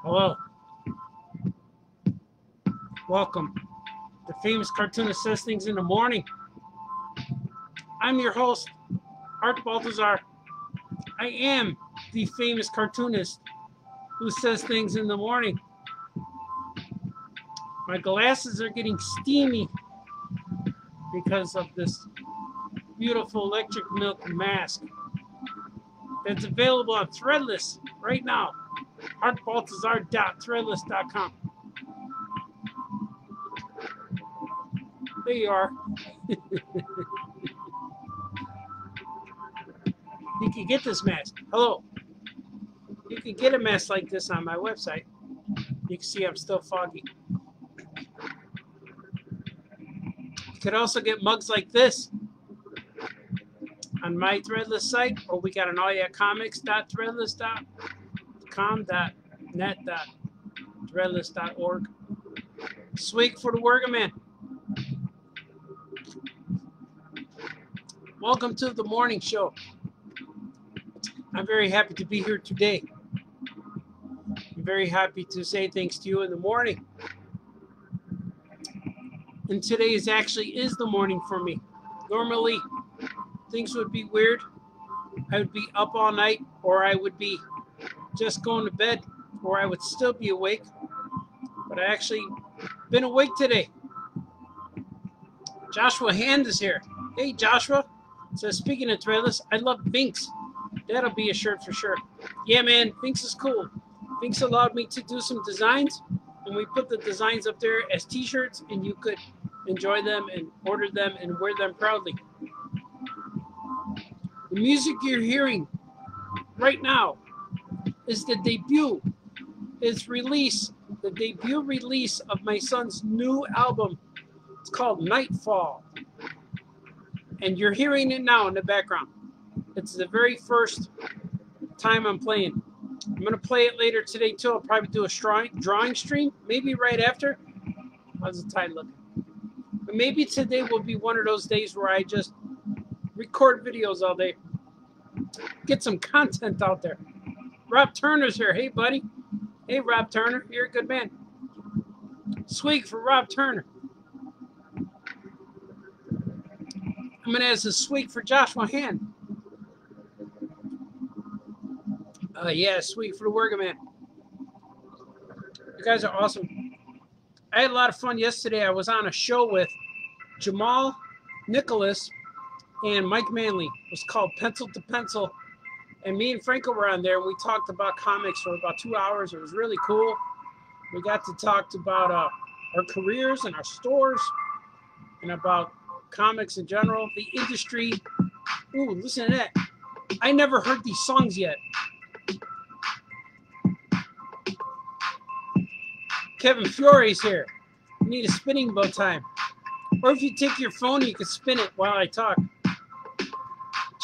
Hello. Welcome. The famous cartoonist says things in the morning. I'm your host, Art Baltazar. I am the famous cartoonist who says things in the morning. My glasses are getting steamy because of this beautiful electric milk mask that's available on Threadless right now. artbaltazar.threadless.com. There you are. You can get this mask. Hello. You can get a mask like this on my website. You can see I'm still foggy. You could also get mugs like this on my Threadless site, or we got an allyacomics.threadless.com.net.threadless.org. Swig for the working man. Welcome to the morning show. I'm very happy to be here today. I'm very happy to say things to you in the morning. And today is the morning for me. Normally, things would be weird. I would be up all night, or I would be just going to bed, or I would still be awake. But I actually been awake today. Joshua Hand is here. Hey, Joshua. Says, speaking of Threadless, I love Vinx. That'll be a shirt for sure. Yeah, man, Vinx is cool. Vinx allowed me to do some designs, and we put the designs up there as t-shirts, and you could enjoy them and order them and wear them proudly. The music you're hearing right now is the debut release of my son's new album. It's called Nightfall. And you're hearing it now in the background. It's the very first time I'm playing. I'm going to play it later today too. I'll probably do a drawing stream, maybe right after. How's the tide looking? But maybe today will be one of those days where I just record videos all day. Get some content out there. Rob Turner's here. Hey, buddy. Hey, Rob Turner. You're a good man. Swig for Rob Turner. I'm going to ask a swig for Joshua Hand. Yeah, swig for the working man. You guys are awesome. I had a lot of fun yesterday. I was on a show with Jamal Nicholas and Mike Manley. It was called Pencil to Pencil. And me and Franco were on there, and we talked about comics for about 2 hours. It was really cool. We got to talk about our careers and our stores and about comics in general, the industry. Ooh, listen to that. I never heard these songs yet. Kevin Fiore's here. You need a spinning bow time. Or if you take your phone, you can spin it while I talk.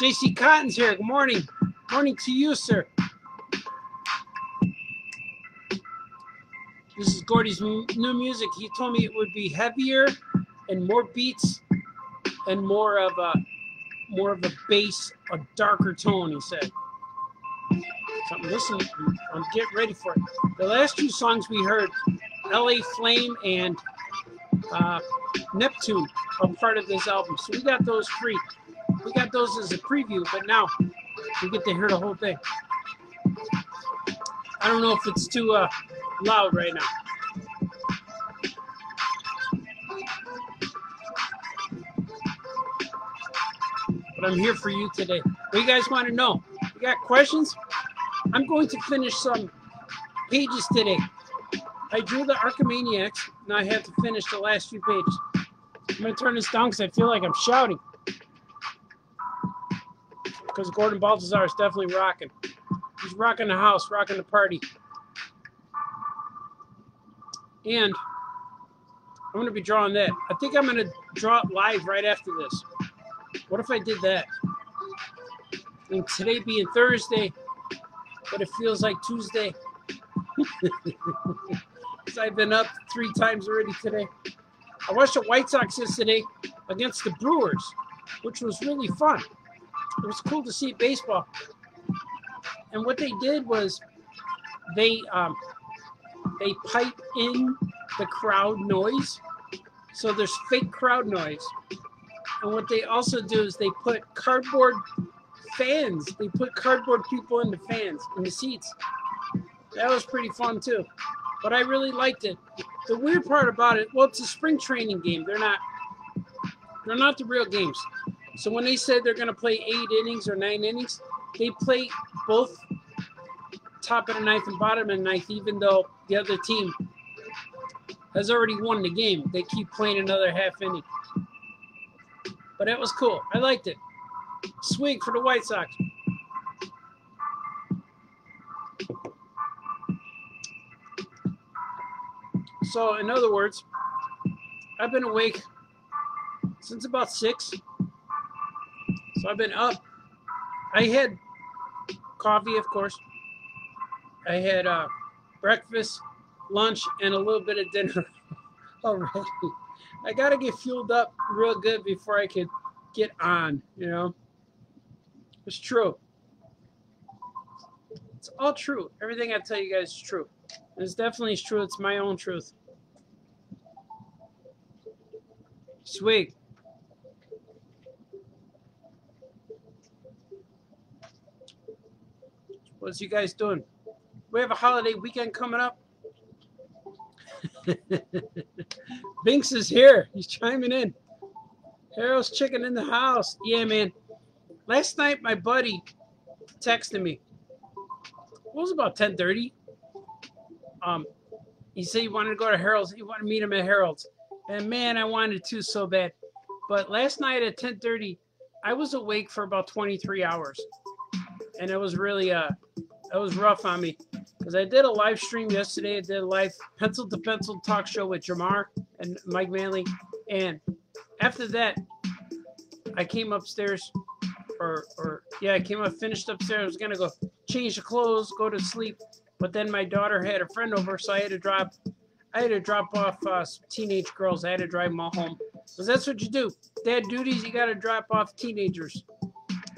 JC Cotton's here. Good morning. Morning to you, sir. This is Gordy's new music. He told me it would be heavier and more beats and more of a bass, a darker tone, he said. So listen, I'm getting ready for it. The last two songs we heard, LA Flame and Neptune, are part of this album. So we got those free. We got those as a preview, but now we get to hear the whole thing. I don't know if it's too loud right now. But I'm here for you today. What do you guys want to know? You got questions? I'm going to finish some pages today. I drew the Archimaniacs. Now I have to finish the last few pages. I'm going to turn this down because I feel like I'm shouting. Because Gordon Baltazar is definitely rocking. He's rocking the house, rocking the party. And I'm going to be drawing that. I think I'm going to draw it live right after this. What if I did that? And today being Thursday, but it feels like Tuesday. Because I've been up 3 times already today. I watched the White Sox yesterday against the Brewers, which was really fun. It was cool to see baseball. And what they did was they they pipe in the crowd noise. So there's fake crowd noise. And what they also do is they put cardboard fans. They put cardboard people in the fans, in the seats. That was pretty fun too. But I really liked it. The weird part about it, well, it's a spring training game. They're not the real games. So when they said they're going to play 8 innings or 9 innings, they play both top of the ninth and bottom of the ninth, even though the other team has already won the game. They keep playing another half inning. But it was cool. I liked it. Swing for the White Sox. So, in other words, I've been awake since about 6. So I've been up. I had coffee, of course. I had breakfast, lunch, and a little bit of dinner already. I got to get fueled up real good before I could get on, you know. It's true. It's all true. Everything I tell you guys is true. And it's definitely true. It's my own truth. Sweet. What's you guys doing? We have a holiday weekend coming up. Binks is here. He's chiming in. Harold's chicken in the house. Yeah, man. Last night, my buddy texted me. It was about 10:30. He said he wanted to go to Harold's. He wanted to meet him at Harold's. And, man, I wanted to so bad. But last night at 10:30, I was awake for about 23 hours. And it was really, it was rough on me. Because I did a live stream yesterday. I did a live pencil-to-pencil talk show with Jamar and Mike Manley. And after that, I came upstairs. I came up, finished upstairs. I was going to go change the clothes, go to sleep. But then my daughter had a friend over, so I had to drop off teenage girls. I had to drive them all home. Because that's what you do. Dad duties, you got to drop off teenagers.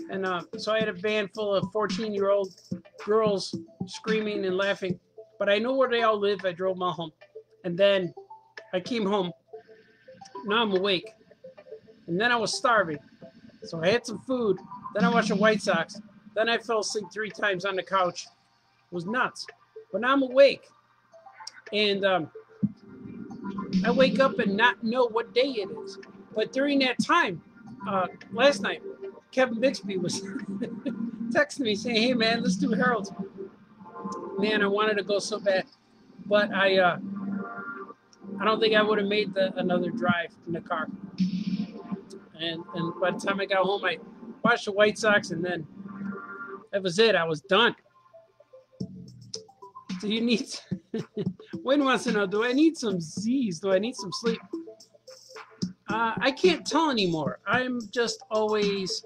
And so I had a van full of 14-year-old girls screaming and laughing. But I know where they all live. I drove them all home. And then I came home. Now I'm awake. And then I was starving. So I had some food. Then I watched the White Sox. Then I fell asleep 3 times on the couch. It was nuts. But now I'm awake. And I wake up and not know what day it is. But during that time, last night, Kevin Bixby was texting me saying, hey, man, let's do Harold's. Man, I wanted to go so bad. But I don't think I would have made another drive in the car. And by the time I got home, I watched the White Sox, and then that was it. I was done. Do you need... Wayne wants to know, do I need some Z's? Do I need some sleep? I can't tell anymore. I'm just always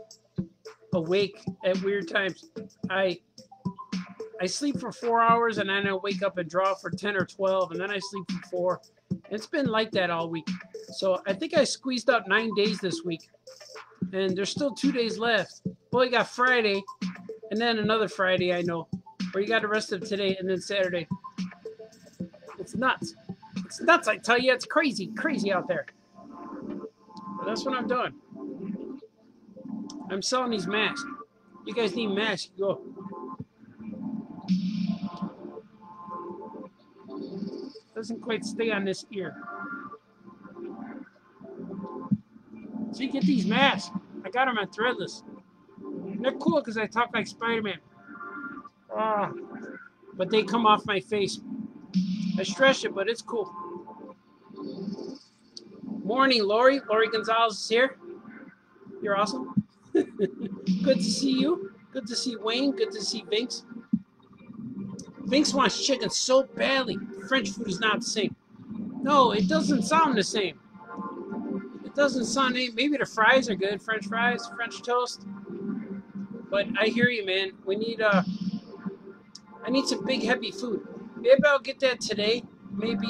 awake at weird times. I sleep for 4 hours, and then I wake up and draw for 10 or 12, and then I sleep for 4. It's been like that all week. So I think I squeezed out 9 days this week. And there's still 2 days left. Well, you got Friday, and then another Friday, I know. Or you got the rest of today, and then Saturday. It's nuts. It's nuts, I tell you. It's crazy, crazy out there. But that's what I'm doing. I'm selling these masks. You guys need masks, go. Doesn't quite stay on this ear. So you get these masks. I got them on Threadless. And they're cool because I talk like Spider-Man. But they come off my face. I stretch it, but it's cool. Morning, Lori. Lori Gonzalez is here. You're awesome. Good to see you. Good to see Wayne. Good to see Vinks. Vinks wants chicken so badly. French food is not the same. No, it doesn't sound the same. It doesn't sound... Maybe the fries are good. French fries, French toast. But I hear you, man. We need... I need some big, heavy food. Maybe I'll get that today. Maybe...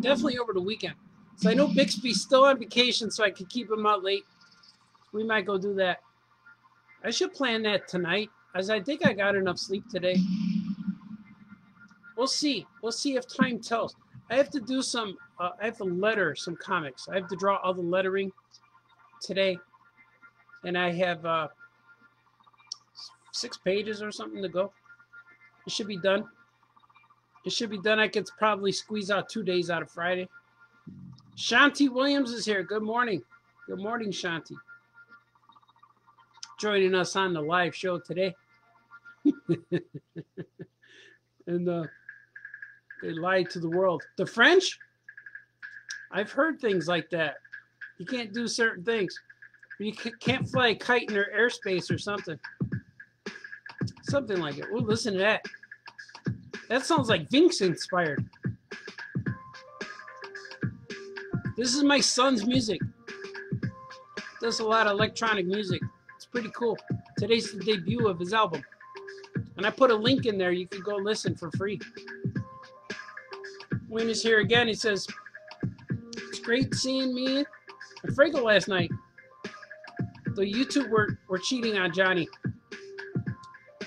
definitely over the weekend. So I know Bixby's still on vacation, so I can keep him out late. We might go do that. I should plan that tonight, as I think I got enough sleep today. We'll see. We'll see if time tells. I have to do some. I have to letter some comics. I have to draw all the lettering today, and I have 6 pages or something to go. It should be done. It should be done. I could probably squeeze out 2 days out of Friday. Shanti Williams is here. Good morning. Good morning, Shanti. Joining us on the live show today. And they lied to the world. The French? I've heard things like that. You can't do certain things. You can't fly a kite in their airspace or something. Something like it. We'll listen to that. That sounds like Vinx inspired. This is my son's music. Does a lot of electronic music. It's pretty cool. Today's the debut of his album. And I put a link in there. You can go listen for free. Wayne is here again. He says, it's great seeing me and Franco last night. Though you two were cheating on Johnny.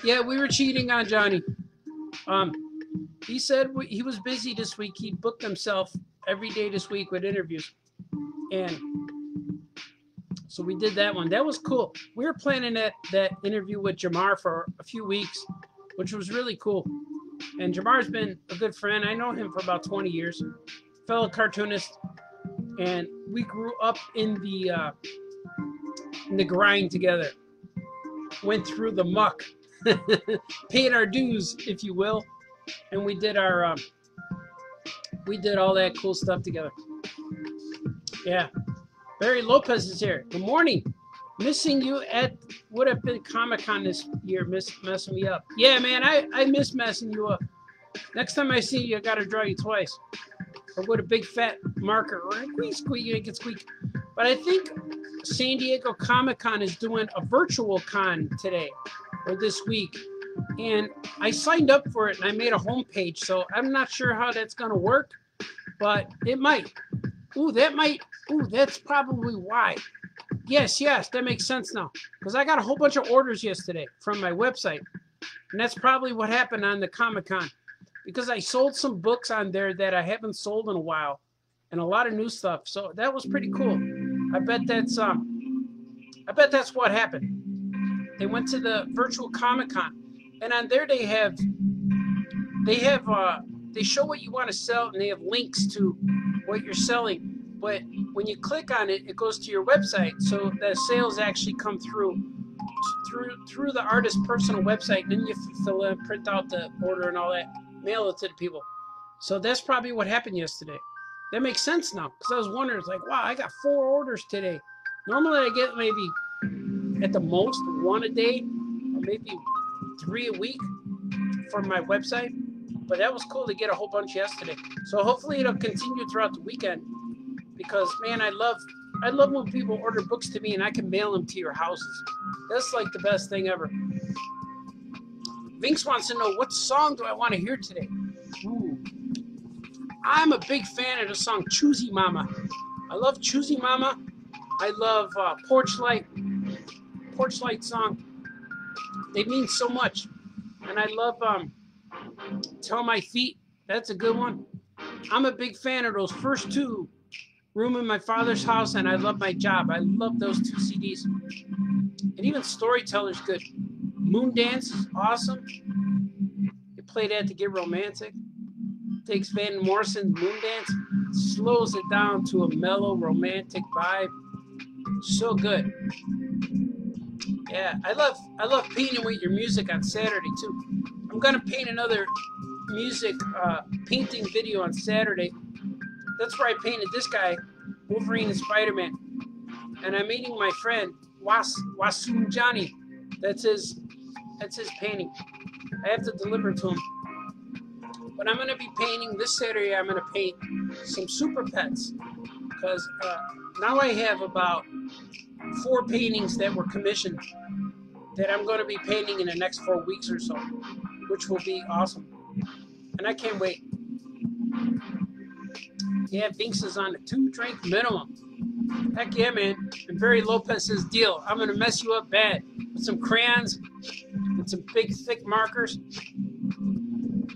Yeah, we were cheating on Johnny. He said he was busy this week. He booked himself every day this week with interviews. And so we did that one. That was cool. We were planning that interview with Jamar for a few weeks, which was really cool. And Jamar's been a good friend. I know him for about 20 years. Fellow cartoonist. And we grew up in the grind together. Went through the muck. Paid our dues, if you will. And we did all that cool stuff together. Yeah. Barry Lopez is here. Good morning. Missing you at would have been Comic-Con this year, messing me up. Yeah, man, I miss messing you up. Next time I see you, I gotta draw you twice. Or with a big fat marker. Or squeak, you make it squeak. But I think San Diego Comic-Con is doing a virtual con today or this week. And I signed up for it and I made a homepage. So I'm not sure how that's gonna work, but it might. Ooh, that's probably why. Yes, that makes sense now. Because I got a whole bunch of orders yesterday from my website. And that's probably what happened on the Comic-Con. Because I sold some books on there that I haven't sold in a while. And a lot of new stuff. So that was pretty cool. I bet that's what happened. They went to the virtual Comic-Con. And on there they show what you want to sell and they have links to what you're selling. But when you click on it, it goes to your website. So the sales actually come through the artist's personal website. And then you fill in, print out the order and all that, mail it to the people. So that's probably what happened yesterday. That makes sense now. Because I was wondering, it's like, wow, I got 4 orders today. Normally I get maybe at the most 1 a day, or maybe 3 a week from my website. But that was cool to get a whole bunch yesterday. So hopefully it'll continue throughout the weekend. Because, man, I love when people order books to me and I can mail them to your houses. That's like the best thing ever. Vinx wants to know, what song do I want to hear today? Ooh. I'm a big fan of the song Choosy Mama. I love Choosy Mama. I love Porch Light song. They mean so much. And I love Tell My Feet. That's a good one. I'm a big fan of those first 2. Room in My Father's House and I Love My Job. I love those 2 CDs. And even Storyteller's good. Moondance is awesome. You play that to get romantic. Takes Van Morrison's Moondance, slows it down to a mellow, romantic vibe. So good. Yeah, I love painting with your music on Saturday too. I'm gonna paint another music painting video on Saturday. That's where I painted this guy, Wolverine and Spider-Man. And I'm meeting my friend, Wasum Johnny. That's his painting. I have to deliver to him. But I'm going to be painting this Saturday. I'm going to paint some Super Pets. Because now I have about 4 paintings that were commissioned that I'm going to be painting in the next 4 weeks or so. Which will be awesome. And I can't wait. Yeah, Binks is on a 2-drink minimum. Heck yeah, man. And Barry Lopez says, deal. I'm going to mess you up bad. With some crayons and some big, thick markers.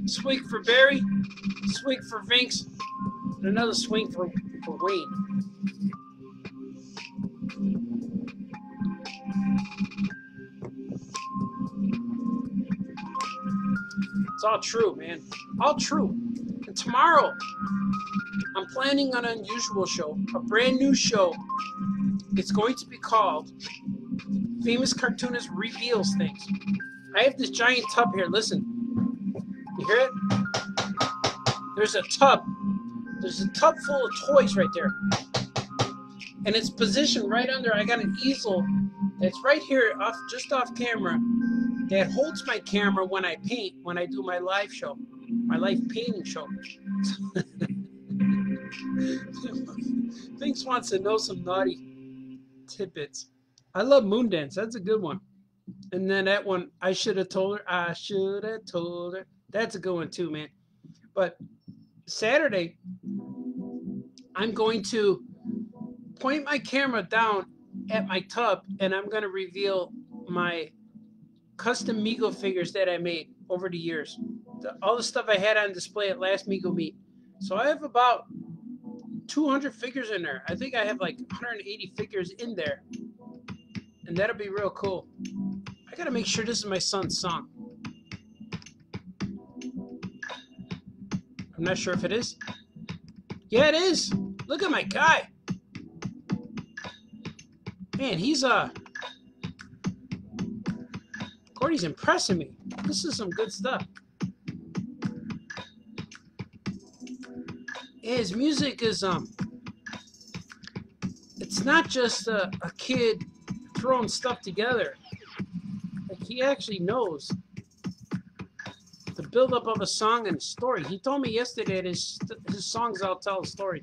Swig for Barry, swig for Vinks, and another swing for Wayne. It's all true, man. All true. And tomorrow, I'm planning on an unusual show, a brand new show. It's going to be called Famous Cartoonist Reveals Things. I have this giant tub here. Listen. You hear it? There's a tub. There's a tub full of toys right there. And it's positioned right under. I got an easel that's right here, just off camera, that holds my camera when I paint, when I do my live show, my live painting show. Thinks wants to know some naughty tidbits. I love Moondance. That's a good one. And then that one, I should have told her. I should have told her. That's a good one too, man. But Saturday, I'm going to point my camera down at my tub, and I'm going to reveal my custom Migo figures that I made over the years. All the stuff I had on display at last Migo meet. So I have about 200 figures in there. I think I have like 180 figures in there. And that'll be real cool. I got to make sure this is my son's song. I'm not sure if it is. Yeah, it is. Look at my guy. Man, Gordy's impressing me. This is some good stuff. His music is, it's not just a kid throwing stuff together. Like, he actually knows the buildup of a song and story. He told me yesterday that his songs all tell a story.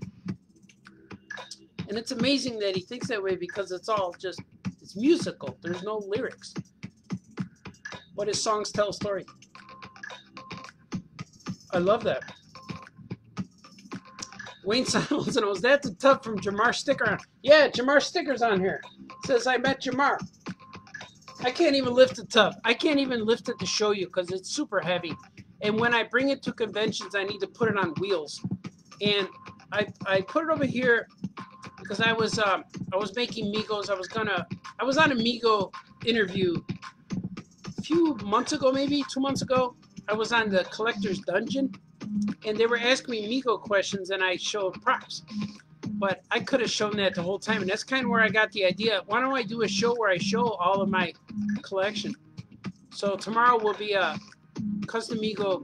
And it's amazing that he thinks that way because it's all just, it's musical. There's no lyrics. But his songs tell a story. I love that. Wayne Simons knows that's a tub from Jamar Sticker. Yeah, Jamar Sticker's on here. Says, I met Jamar. I can't even lift the tub. I can't even lift it to show you because it's super heavy. And when I bring it to conventions, I need to put it on wheels. And I put it over here because I was making Migos. I was on a Migo interview a few months ago, maybe 2 months ago. I was on the Collector's Dungeon, and they were asking me Migo questions, and I showed props. But I could have shown that the whole time, and that's kind of where I got the idea. Why don't I do a show where I show all of my collection? So tomorrow will be a custom Migo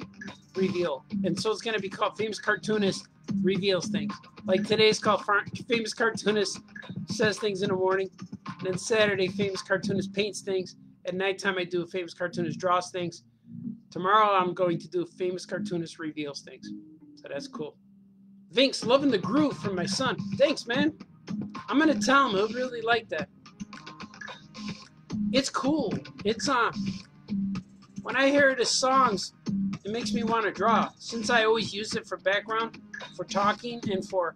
reveal, and so it's going to be called Famous Cartoonist Reveals Things. Like today's called Famous Cartoonist Says Things in the Morning, and then Saturday Famous Cartoonist Paints Things. At nighttime I do Famous Cartoonist Draws Things. Tomorrow I'm going to do Famous Cartoonist Reveals Things. So that's cool. Vinks, loving the groove from my son. Thanks, man. I'm going to tell him. He'll really like that. It's cool. It's when I hear the songs, it makes me want to draw. Since I always use it for background, for talking, and for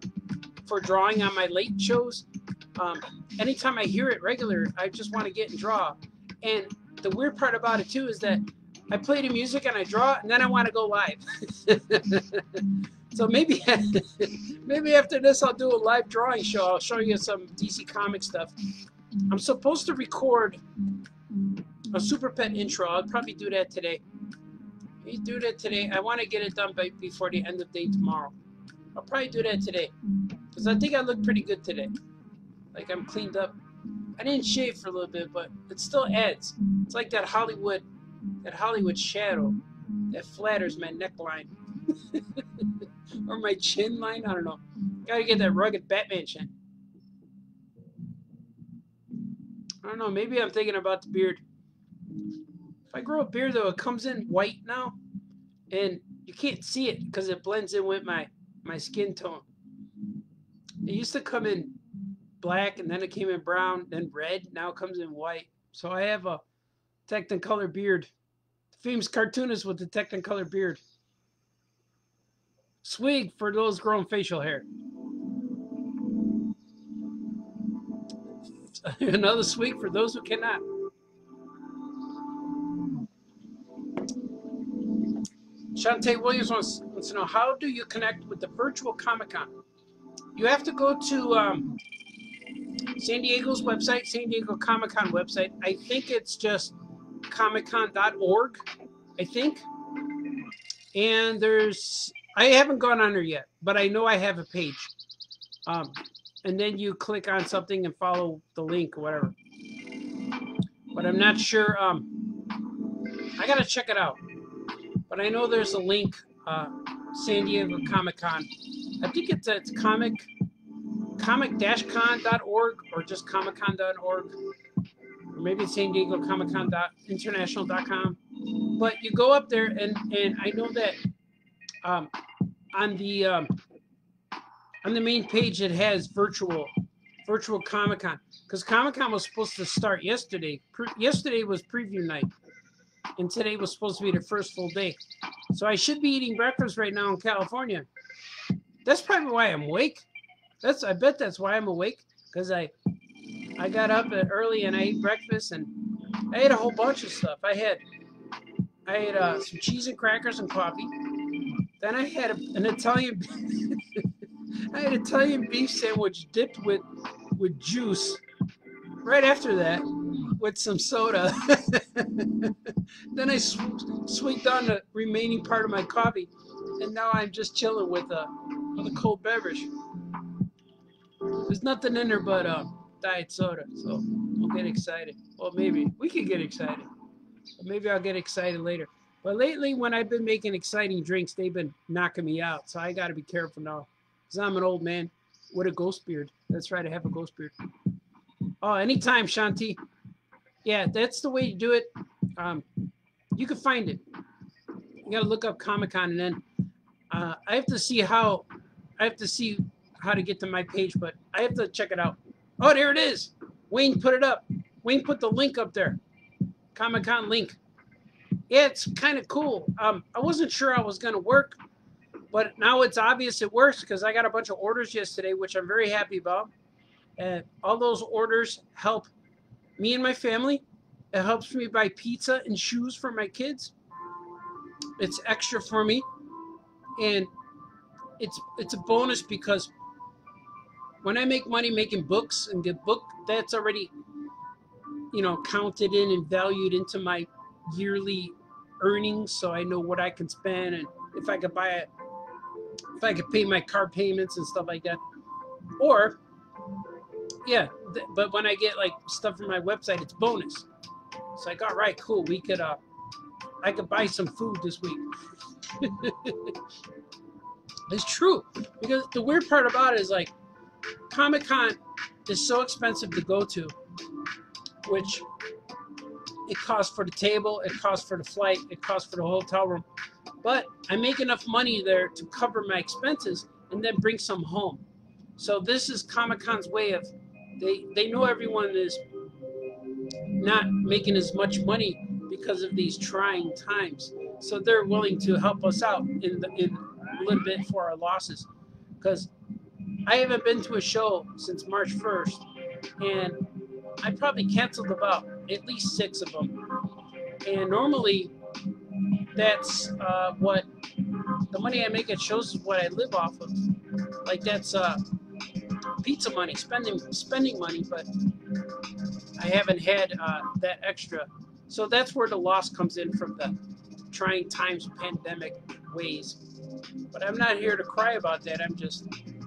drawing on my late shows, anytime I hear it regular, I just want to get and draw. And the weird part about it, too, is that I play the music and I draw, and then I want to go live. So maybe after this, I'll do a live drawing show. I'll show you some DC Comics stuff. I'm supposed to record a Super Pet intro. I'll probably do that today. I want to get it done before the end of the day tomorrow. I'll probably do that today because I think I look pretty good today. Like I'm cleaned up. I didn't shave for a little bit, but it still adds. It's like that Hollywood shadow that flatters my neckline. Or my chin line, I don't know. Gotta get that rugged Batman chin. I don't know, maybe I'm thinking about the beard. If I grow a beard though, it comes in white now. And you can't see it because it blends in with my skin tone. It used to come in black and then it came in brown, then red, now it comes in white. So I have a Technicolor beard. The famous cartoonist with the Technicolor beard. Swig for those growing facial hair. Another swig for those who cannot. Shantae Williams wants to know, how do you connect with the virtual Comic-Con? You have to go to San Diego's website, San Diego Comic-Con website. I think it's just comiccon.org, I think. And I haven't gone on there yet, but I know I have a page. And then you click on something and follow the link or whatever. But I'm not sure. I got to check it out. But I know there's a link, San Diego Comic-Con. I think it's comic-con.org or just comiccon.org. Or maybe it's San Diego Comic-Con.international.com. But you go up there, and I know that on the main page it has virtual Comic-Con, because Comic-Con was supposed to start yesterday. Yesterday was preview night, and today was supposed to be the first full day. So I should be eating breakfast right now in California. That's probably why I'm awake. I bet that's why I'm awake, because I got up early and I ate breakfast, and I ate a whole bunch of stuff. I had some cheese and crackers and coffee. Then I had an Italian Italian beef sandwich dipped with juice. Right after that, with some soda. Then I sweet down the remaining part of my coffee, and now I'm just chilling with a cold beverage. There's nothing in there but diet soda, so don't get excited. Well, maybe we could get excited. But maybe I'll get excited later. But lately, when I've been making exciting drinks, they've been knocking me out. So I got to be careful now, because I'm an old man with a ghost beard. That's right, I have a ghost beard. Oh, anytime, Shanti. Yeah, that's the way to do it. You can find it. You got to look up Comic-Con, and then I have to see how to get to my page, but I have to check it out. Oh, there it is. Wayne put it up. Wayne put the link up there. Comic-Con link. Yeah, it's kind of cool. I wasn't sure I was going to work, but now it's obvious it works, because I got a bunch of orders yesterday, which I'm very happy about. And all those orders help me and my family. It helps me buy pizza and shoes for my kids. It's extra for me. And it's a bonus, because when I make money making books and get book, that's already, counted in and valued into my yearly earnings, so I know what I can spend, and if I could pay my car payments and stuff like that. Or yeah, but when I get like stuff from my website, it's bonus. It's like, all right, cool, I could buy some food this week. It's true, because the weird part about it is, like, Comic-Con is so expensive to go to, which it costs for the table, it costs for the flight, it costs for the hotel room. But I make enough money there to cover my expenses and then bring some home. So this is Comic-Con's way of, they know everyone is not making as much money because of these trying times. So they're willing to help us out in a little bit for our losses. Because I haven't been to a show since March 1st, and I probably canceled about at least 6 of them. And normally, that's what the money I make at shows is what I live off of. Like, that's pizza money, spending money, but I haven't had that extra. So that's where the loss comes in, from the trying times pandemic ways. But I'm not here to cry about that. I'm just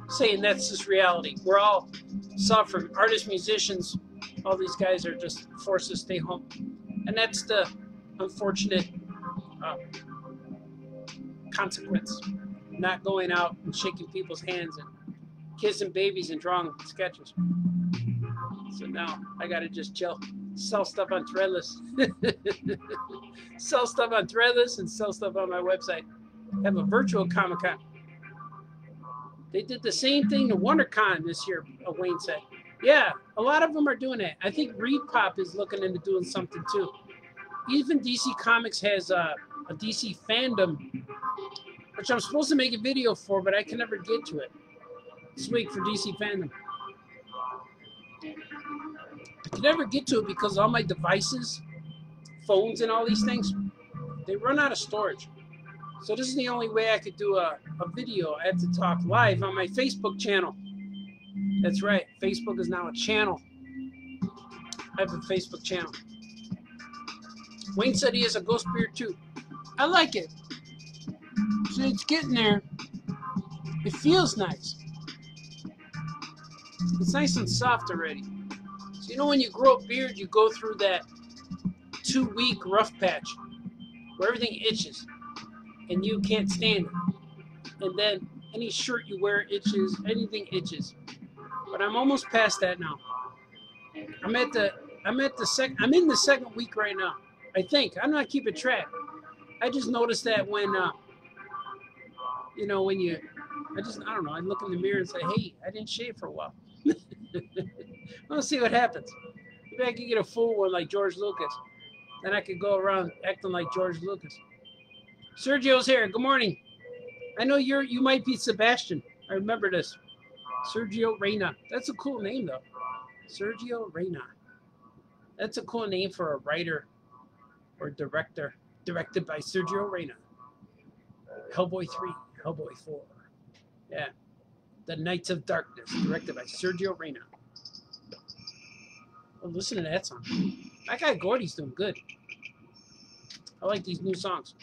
saying that's just reality. We're all suffering. Artists, musicians, all these guys are just forced to stay home. And that's the unfortunate consequence. Not going out and shaking people's hands and kissing babies and drawing sketches. So now I gotta just chill. Sell stuff on Threadless. Sell stuff on Threadless and sell stuff on my website. Have a virtual Comic-Con. They did the same thing to WonderCon this year, Wayne said. Yeah, a lot of them are doing that. I think ReedPop is looking into doing something too. Even DC Comics has a DC fandom, which I'm supposed to make a video for, but I can never get to it. This week for DC fandom. I can never get to it because all my devices, phones and all these things, they run out of storage. So this is the only way I could do a video. I had to talk live on my Facebook channel. That's right. Facebook is now a channel. I have a Facebook channel. Wayne said he has a ghost beard too. I like it. So it's getting there. It feels nice. It's nice and soft already. So you know when you grow a beard, you go through that 2-week rough patch where everything itches and you can't stand it. And then any shirt you wear itches, anything itches. But I'm almost past that now. I'm in the second week right now. I think. I'm not keeping track. I just noticed that when you know, when you I don't know, I look in the mirror and say, hey, I didn't shave for a while. Let's see what happens. Maybe I could get a full one like George Lucas. Then I could go around acting like George Lucas. Sergio's here. Good morning. I know you might be Sebastian. I remember this. Sergio Reyna. That's a cool name though. Sergio Reyna. That's a cool name for a writer or director. Directed by Sergio Reyna. Hellboy 3, Hellboy 4. Yeah. The Knights of Darkness, directed by Sergio Reyna. Well, listen to that song. That guy Gordy's doing good. I like these new songs.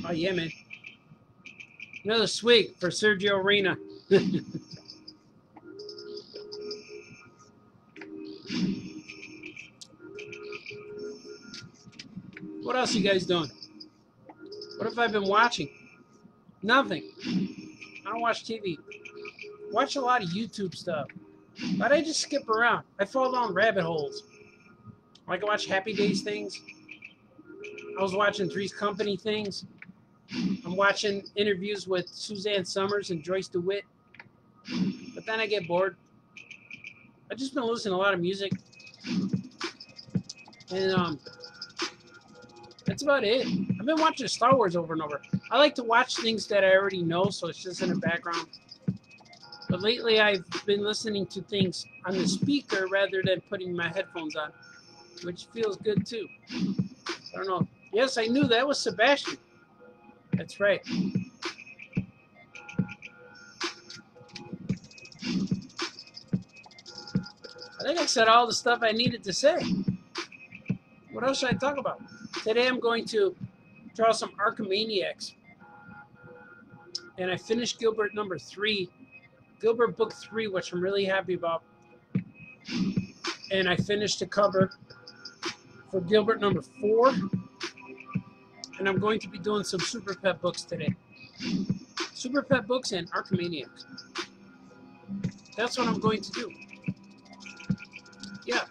Oh, yeah, man. Another swig for Sergio Reyna. What else you guys doing? What have I been watching? Nothing. I don't watch TV. Watch a lot of YouTube stuff. But I just skip around. I fall down rabbit holes. Like I watch Happy Days things. I was watching Three's Company things. I'm watching interviews with Suzanne Summers and Joyce DeWitt. But then I get bored. I've just been listening to a lot of music. And that's about it. I've been watching Star Wars over and over. I like to watch things that I already know, so it's just in the background. But lately I've been listening to things on the speaker rather than putting my headphones on, which feels good too. I don't know. Yes, I knew that was Sebastian. That's right. I think I said all the stuff I needed to say. What else should I talk about? Today I'm going to draw some Archimaniacs. And I finished Gilbert number 3. Gilbert book 3, which I'm really happy about. And I finished the cover for Gilbert number 4. And I'm going to be doing some Super Pet books today. Super Pet books and Archimaniacs. That's what I'm going to do. Yeah.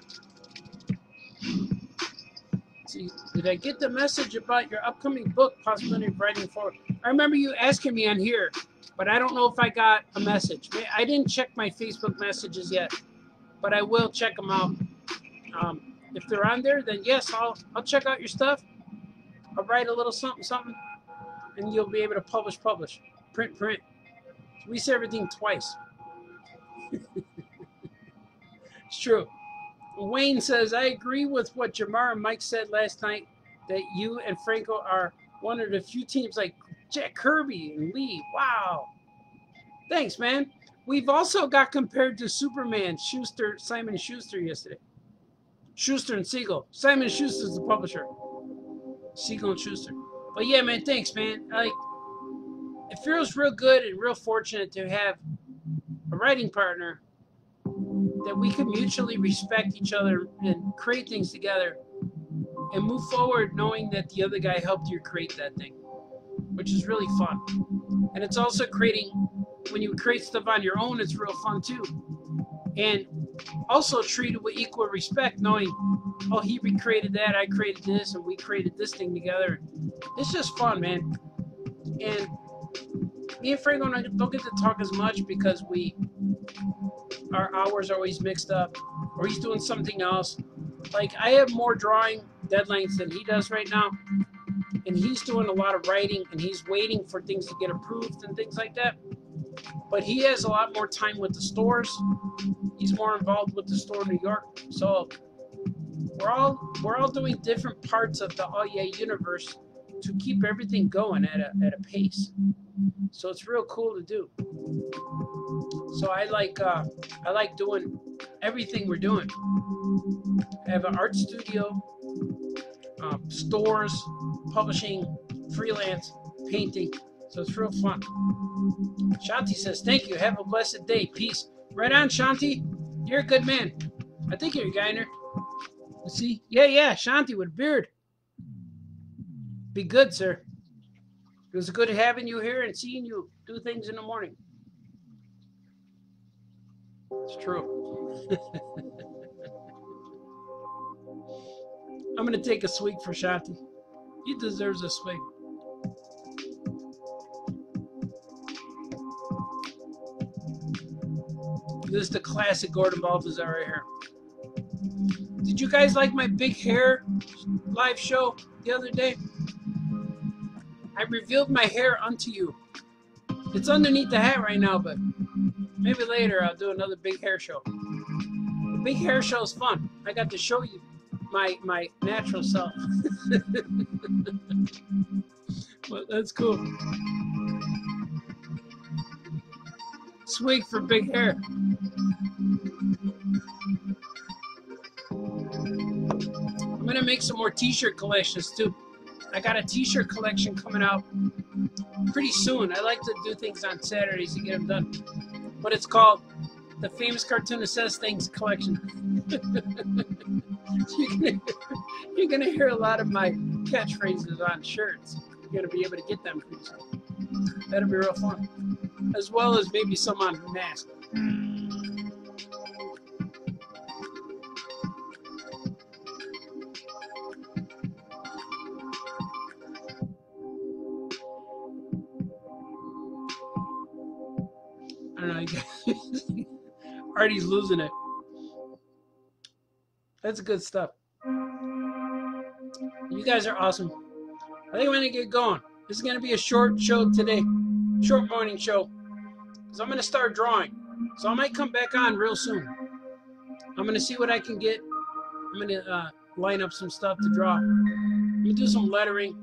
See, did I get the message about your upcoming book, possibility of writing forward? I remember you asking me on here, but I don't know if I got a message. I didn't check my Facebook messages yet, but I will check them out. If they're on there, then yes, I'll check out your stuff. I'll write a little something, and you'll be able to publish, print. We say everything twice. It's true. Wayne says, I agree with what Jamar and Mike said last night, that you and Franco are one of the few teams like Jack Kirby and Lee. Wow. Thanks, man. We've also got compared to Superman, Simon Schuster yesterday. Schuster and Siegel. Simon Schuster's the publisher. Siegel and Schuster. But yeah, man, thanks, man. It feels real good and real fortunate to have a writing partner that we can mutually respect each other and create things together and move forward knowing that the other guy helped you create that thing, which is really fun. And it's also creating, when you create stuff on your own, it's real fun too. And also treated with equal respect, knowing, oh, he recreated that, I created this, and we created this thing together. It's just fun, man. And me and Franco don't get to talk as much because our hours are always mixed up, or he's doing something else. Like, I have more drawing deadlines than he does right now, and he's doing a lot of writing, and he's waiting for things to get approved and things like that. But he has a lot more time with the stores. He's more involved with the store in New York. So we're all doing different parts of the Oh Yeah universe to keep everything going at a pace. So it's real cool to do. So I like doing everything we're doing. I have an art studio, stores, publishing, freelance, painting. So it's real fun. Shanti says, thank you. Have a blessed day. Peace. Right on, Shanti. You're a good man. I think you're a Geiner. Let's see. Yeah. Shanti with a beard. Be good, sir. It was good having you here and seeing you do things in the morning. It's true. I'm going to take a swig for Shanti. He deserves a swig. This is the classic Gordon Baltazar right here. Did you guys like my big hair live show the other day? I revealed my hair unto you. It's underneath the hat right now, but maybe later I'll do another big hair show. The big hair show is fun. I got to show you my natural self. But that's cool. Swig for big hair. I'm gonna make some more t-shirt collections too. I got a t-shirt collection coming out pretty soon. I like to do things on Saturdays to get them done. But it's called the Famous Cartoonist Says Things collection. You're gonna hear a lot of my catchphrases on shirts. You're gonna be able to get them pretty soon. That'll be real fun. As well as maybe some on mask. I don't know. Artie's losing it. That's good stuff. You guys are awesome. I think I'm going to get going. This is going to be a short show today. Short morning show. Because I'm going to start drawing. So I might come back on real soon. I'm going to see what I can get. I'm going to line up some stuff to draw. I'm going to do some lettering.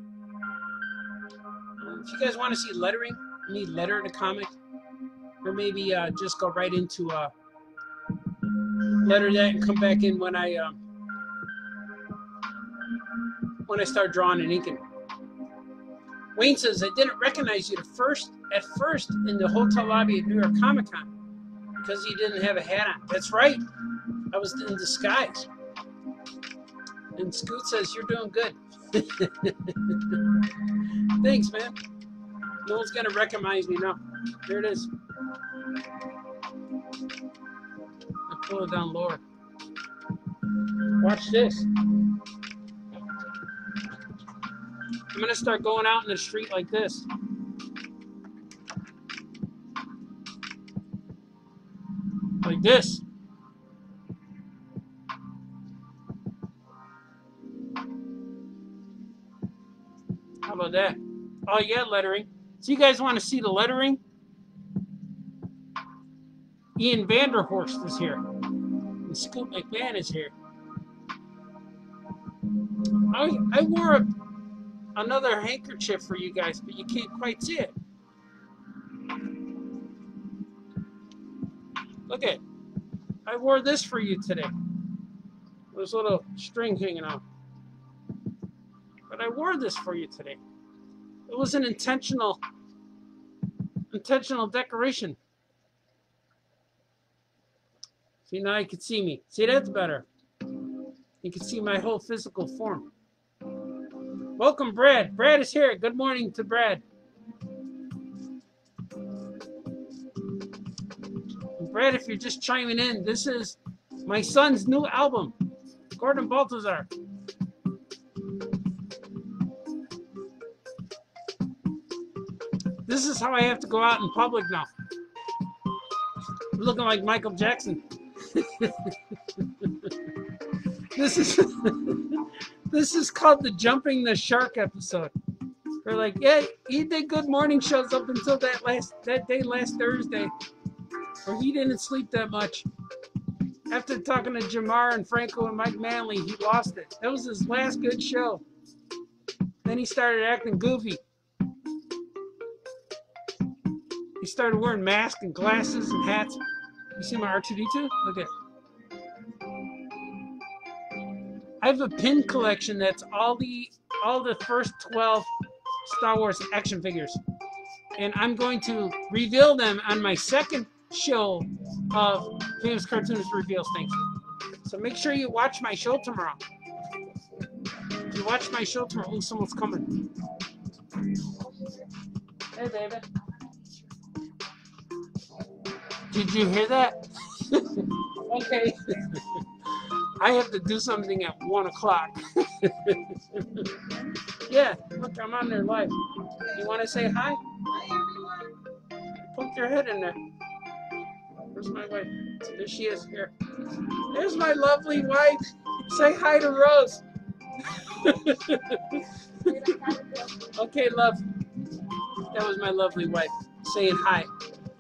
If you guys want to see lettering, me letter the comic. Or maybe just go right into letter that and come back in when I start drawing and inking. Wayne says, I didn't recognize you at first in the hotel lobby at New York Comic Con because you didn't have a hat on. That's right. I was in disguise. And Scoot says, you're doing good. Thanks, man. No one's going to recognize me now. There it is. I'll pull it down lower. Watch this. I'm going to start going out in the street like this. Like this. How about that? Oh, yeah, lettering. So you guys want to see the lettering? Ian Vanderhorst is here. And Scoot McMahon is here. I wore another handkerchief for you guys, but you can't quite see it. Look at it. I wore this for you today. There's a little string hanging out. But I wore this for you today. It was an intentional decoration. See, now you can see me. See, that's better. You can see my whole physical form. Welcome, Brad. Brad is here. Good morning to Brad. And Brad, if you're just chiming in, this is my son's new album, Gordon Baltazar. This is how I have to go out in public now. I'm looking like Michael Jackson. This is called the Jumping the Shark episode. They're like, yeah, he did good morning shows up until that day last Thursday, where he didn't sleep that much. After talking to Jamar and Franco and Mike Manley, he lost it. That was his last good show. Then he started acting goofy. He started wearing masks and glasses and hats. You see my R2-D2? Look at it. I have a pin collection that's all the first 12 Star Wars action figures. And I'm going to reveal them on my second show of Famous Cartoonist Reveals Things. So make sure you watch my show tomorrow. If you watch my show tomorrow, oh, someone's coming. Hey, David. Did you hear that? Okay. I have to do something at 1 o'clock. Yeah, look, I'm on there live. You want to say hi? Hi, everyone. Poke your head in there. Where's my wife? There she is. Here. There's my lovely wife. Say hi to Rose. Okay, love. That was my lovely wife saying hi.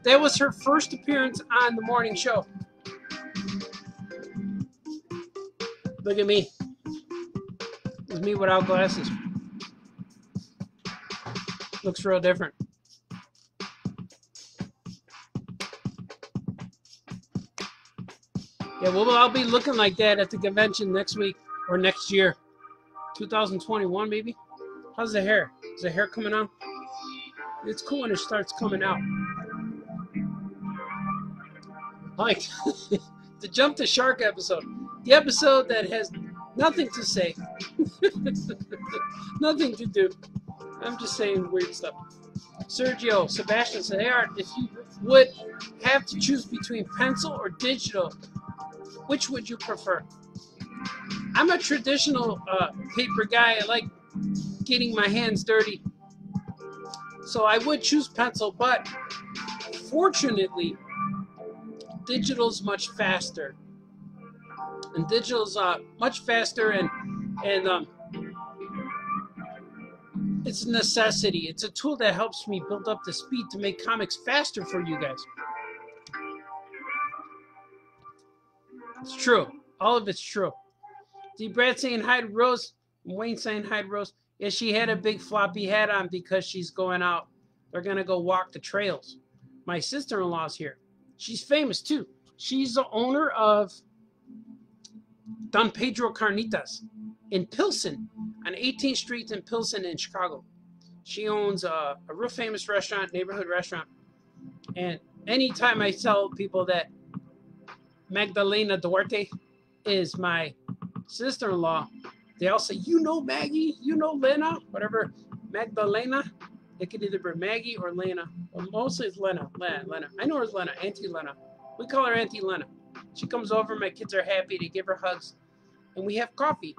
That was her first appearance on the morning show. Look at me. It's me without glasses. Looks real different. Yeah, well, I'll be looking like that at the convention next week or next year. 2021, maybe. How's the hair? Is the hair coming on? It's cool when it starts coming out. Like the Jump the Shark episode. The episode that has nothing to say. Nothing to do. I'm just saying weird stuff. Sergio Sebastian said, hey Art, if you would have to choose between pencil or digital, which would you prefer? I'm a traditional paper guy. I like getting my hands dirty. So I would choose pencil, but fortunately, digital's much faster. And digital's much faster and it's a necessity. It's a tool that helps me build up the speed to make comics faster for you guys. It's true. All of it's true. D. Brad saying hi to Rose. Wayne saying hi to Rose. Yeah, she had a big floppy hat on because she's going out. They're going to go walk the trails. My sister-in-law's here. She's famous, too. She's the owner of Don Pedro Carnitas in Pilsen, on 18th Street in Pilsen in Chicago. She owns a real famous restaurant, neighborhood restaurant. And anytime I tell people that Magdalena Duarte is my sister-in-law, they all say, you know Maggie, you know Lena, whatever. Magdalena, it could either be Maggie or Lena. Well, mostly it's Lena. Lena. I know her as Lena, Auntie Lena. We call her Auntie Lena. She comes over, my kids are happy, they give her hugs, and we have coffee.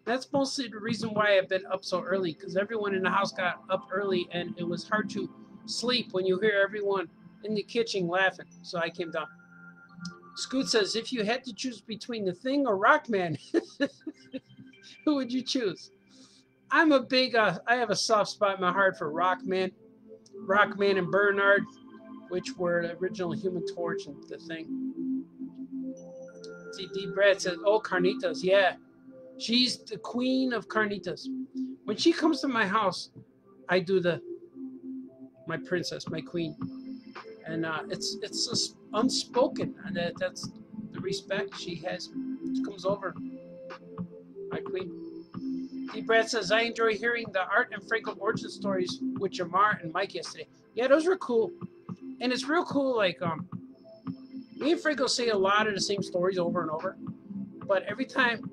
That's mostly the reason why I've been up so early, because everyone in the house got up early, and it was hard to sleep when you hear everyone in the kitchen laughing, so I came down. Scoot says, if you had to choose between The Thing or Rockman, who would you choose? I'm a big, I have a soft spot in my heart for Rockman. Rockman and Bernard, which were the original Human Torch and The Thing. D. Brad says, oh, Carnitas, yeah. She's the queen of carnitas. When she comes to my house, I do my princess, my queen. And it's just unspoken. And that's the respect she has. She comes over, my queen. D. Brad says, I enjoy hearing the Art and Franco origin stories with Jamar and Mike yesterday. Yeah, those were cool. And it's real cool, like, me and Franco say a lot of the same stories over and over. But every time,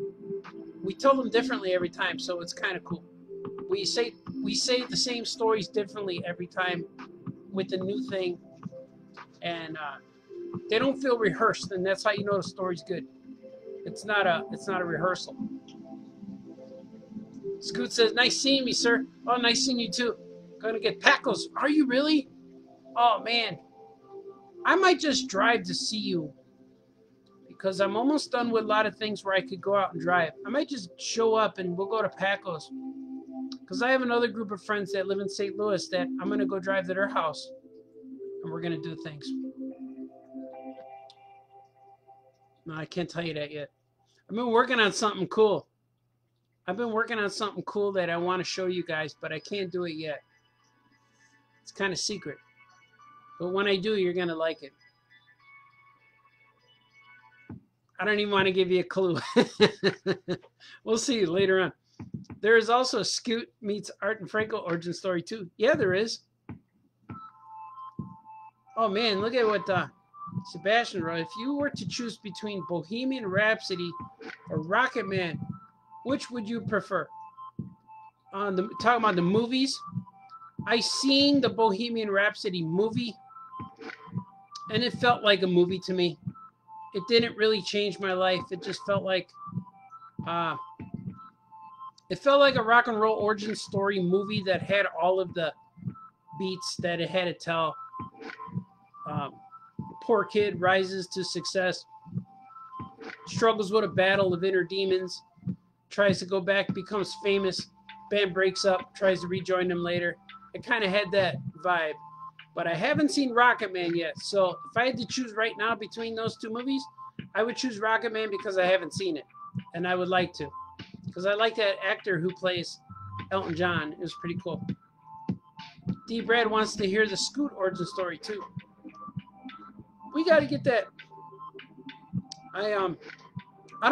we tell them differently every time, so it's kind of cool. We say the same stories differently every time with a new thing, and they don't feel rehearsed, and that's how you know the story's good. It's not a rehearsal. Scoot says, nice seeing me, sir. Oh, nice seeing you too. Gonna get Pacos. Are you really? Oh man, I might just drive to see you, because I'm almost done with a lot of things where I could go out and drive. I might just show up and we'll go to Pacos. Because I have another group of friends that live in St. Louis that I'm going to go drive to their house. And we're going to do things. No, I can't tell you that yet. I've been working on something cool. I've been working on something cool that I want to show you guys, but I can't do it yet. It's kind of secret. But when I do, you're going to like it. I don't even want to give you a clue. We'll see later on. There is also Scoot meets Art and Franco origin story too. Yeah, there is. Oh man, look at what Sebastian wrote. If you were to choose between Bohemian Rhapsody or Rocket Man, which would you prefer? Talking about the movies, I seen the Bohemian Rhapsody movie, and it felt like a movie to me. It didn't really change my life. It just felt like a rock and roll origin story movie that had all of the beats that it had to tell. Poor kid rises to success, struggles with a battle of inner demons, tries to go back, becomes famous, band breaks up, tries to rejoin them later. It kind of had that vibe. But I haven't seen Rocket Man yet. So if I had to choose right now between those two movies, I would choose Rocket Man because I haven't seen it. And I would like to. Because I like that actor who plays Elton John. It was pretty cool. D. Brad wants to hear the Scoot origin story too. We got to get that. I don't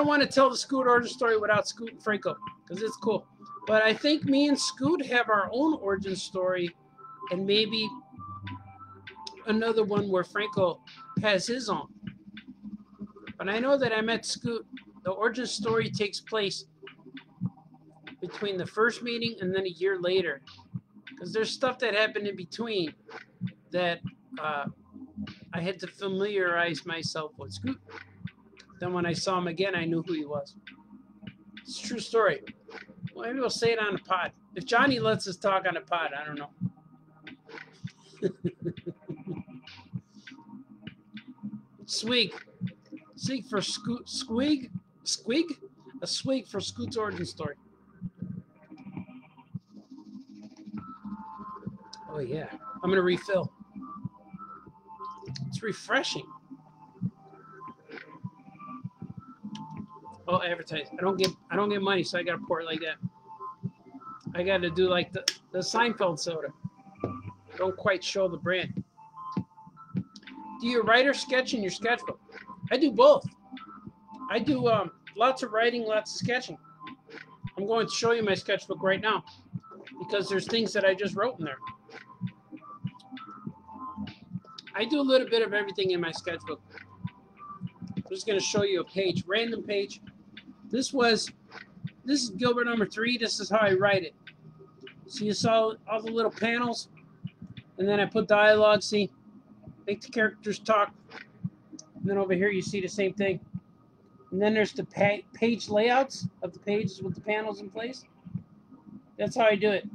want to tell the Scoot origin story without Scoot and Franco because it's cool. But I think me and Scoot have our own origin story, and maybe another one where Franco has his own. But I know that I met Scoot. The origin story takes place between the first meeting and then a year later. Because there's stuff that happened in between that I had to familiarize myself with Scoot. Then when I saw him again, I knew who he was. It's a true story. Well, maybe we'll say it on the pod. If Johnny lets us talk on the pod, I don't know. Swig. Swig for Scoot. Squig? Squig? A swig for Scoot's origin story. Oh, yeah. I'm going to refill. It's refreshing. Oh, advertise. I don't get money, so I got to pour it like that. I got to do like the Seinfeld soda. Don't quite show the brand. Do you write or sketch in your sketchbook? I do both. I do lots of writing, lots of sketching. I'm going to show you my sketchbook right now because there's things that I just wrote in there. I do a little bit of everything in my sketchbook. I'm just going to show you a page, random page. This is Gilbert number 3. This is how I write it. So you saw all the little panels, and then I put dialogue, see, make the characters talk. And then over here you see the same thing. And then there's the page layouts of the pages with the panels in place. That's how I do it.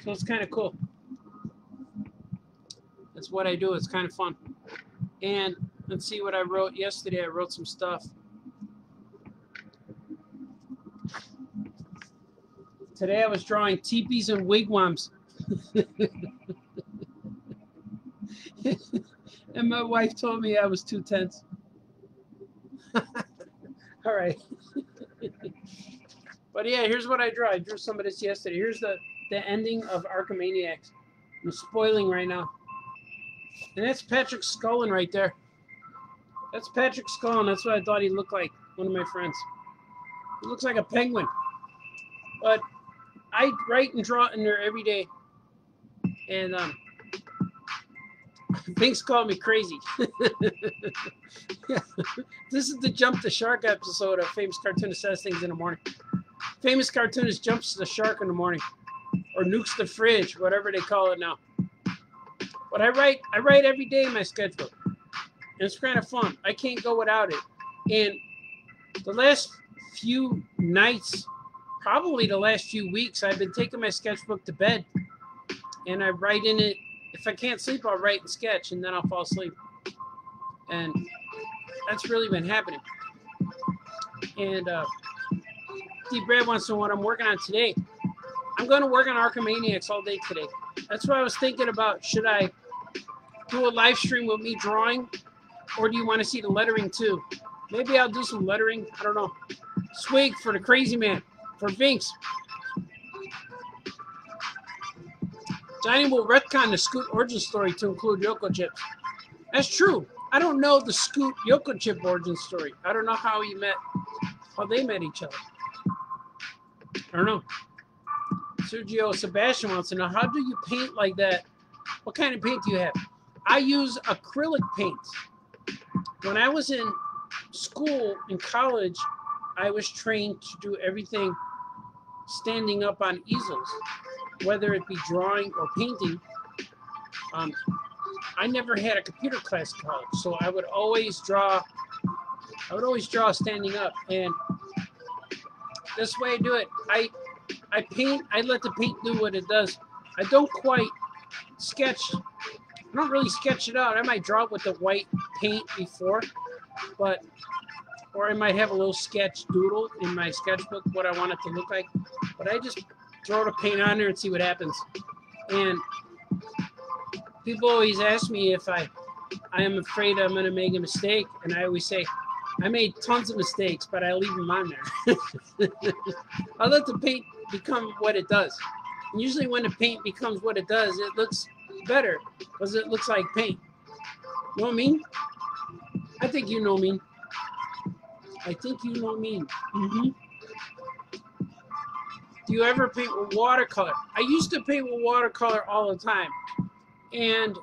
So it's kind of cool. That's what I do. It's kind of fun. And let's see what I wrote yesterday. I wrote some stuff. Today I was drawing teepees and wigwams. And my wife told me I was too tense. All right. But yeah, here's what I drew. I drew some of this yesterday. Here's the ending of Archimaniacs. I'm spoiling right now. And that's Patrick Scullin right there. That's Patrick Scullin. That's what I thought he looked like, one of my friends. He looks like a penguin. But I write and draw in there every day. And Binks called me crazy. Yeah. This is the Jump the Shark episode of Famous Cartoonist Says Things in the Morning. Famous Cartoonist jumps the shark in the morning. Or nukes the fridge, whatever they call it now. But I write every day in my sketchbook. And it's kind of fun. I can't go without it. And the last few nights, probably the last few weeks, I've been taking my sketchbook to bed. And I write in it. If I can't sleep, I'll write and sketch, and then I'll fall asleep. And that's really been happening. And D. Brad wants to know what I'm working on today. I'm going to work on Archimaniacs all day today. That's what I was thinking about. Should I do a live stream with me drawing, or do you want to see the lettering too? Maybe I'll do some lettering. I don't know. Swig for the crazy man. For Vinks. Johnny will retcon the Scoot origin story to include Yoko chips. That's true. I don't know the Scoot Yoko chip origin story. I don't know how they met each other. I don't know. Sergio Sebastian wants to know, how do you paint like that? What kind of paint do you have? I use acrylic paint. When I was in school, in college, I was trained to do everything standing up on easels, whether it be drawing or painting. I never had a computer class in college, so I would always draw standing up, and this way I do it. I paint, I let the paint do what it does. I don't quite sketch, I don't really sketch it out. I might draw with the white paint before, or I might have a little sketch doodle in my sketchbook, what I want it to look like. But I just throw the paint on there and see what happens. And people always ask me if I am afraid I'm going to make a mistake. And I always say, I made tons of mistakes, but I leave them on there. I let the paint become what it does. And usually when the paint becomes what it does, it looks better because it looks like paint. You know what I mean? I think you know what I mean. I think you know what I mean. Mm-hmm. Do you ever paint with watercolor? I used to paint with watercolor all the time. And